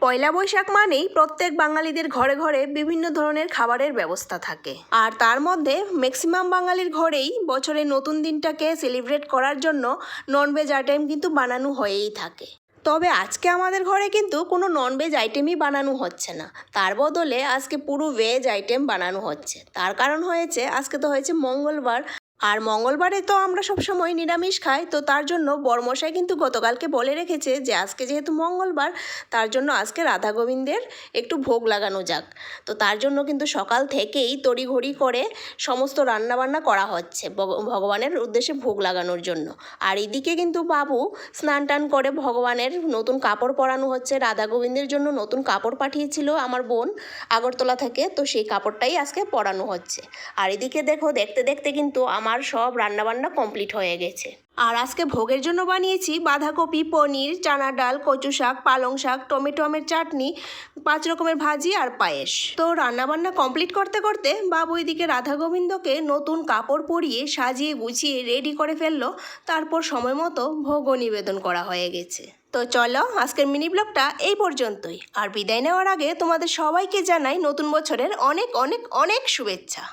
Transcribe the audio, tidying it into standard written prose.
পয়লা বৈশাখ মানেই প্রত্যেক বাঙালিদের ঘরে ঘরে বিভিন্ন ধরনের খাবারের ব্যবস্থা থাকে, আর তার মধ্যে ম্যাক্সিমাম বাঙালির ঘরেই বছরের নতুন দিনটাকে সেলিব্রেট করার জন্য ননভেজ আইটেম কিন্তু বানানো হয়েই থাকে। তবে আজকে আমাদের ঘরে কিন্তু কোনো ননভেজ আইটেমই বানানো হচ্ছে না, তার বদলে আজকে পুরো ভেজ আইটেম বানানো হচ্ছে। তার কারণ হয়েছে আজকে তো হয়েছে মঙ্গলবার, আর মঙ্গলবারে তো আমরা সবসময় নিরামিষ খাই, তো তার জন্য বরমশাই কিন্তু গতকালকে বলে রেখেছে যে আজকে যেহেতু মঙ্গলবার, তার জন্য আজকে রাধা গোবিন্দের একটু ভোগ লাগানো যাক। তো তার জন্য কিন্তু সকাল থেকেই তড়িঘড়ি করে সমস্ত রান্নাবান্না করা হচ্ছে ভগবানের উদ্দেশ্যে ভোগ লাগানোর জন্য। আর এদিকে কিন্তু বাবু স্নান টান করে ভগবানের নতুন কাপড় পরানো হচ্ছে। রাধা গোবিন্দের জন্য নতুন কাপড় পাঠিয়েছিল আমার বোন আগরতলা থেকে, তো সেই কাপড়টাই আজকে পরানো হচ্ছে। আর এদিকে দেখো, দেখতে দেখতে কিন্তু আমার সব রান্নাবান্না কমপ্লিট হয়ে গেছে। আর আজকে ভোগের জন্য বানিয়েছি বাঁধাকপি, পনির, চানা ডাল, কচু শাক, পালং শাক, টমেটো আমের চাটনি, 5 রকমের ভাজি আর পায়েস। তো রান্নাবান্না কমপ্লিট করতে করতে বাবু এদিকে রাধা গোবিন্দকে নতুন কাপড় পরিয়ে সাজিয়ে গুছিয়ে রেডি করে ফেললো। তারপর সময় মতো ভোগও নিবেদন করা হয়ে গেছে। তো চলো, আজকের মিনি ব্লগটা এই পর্যন্তই। আর বিদায় নেওয়ার আগে তোমাদের সবাইকে জানাই নতুন বছরের অনেক অনেক অনেক শুভেচ্ছা।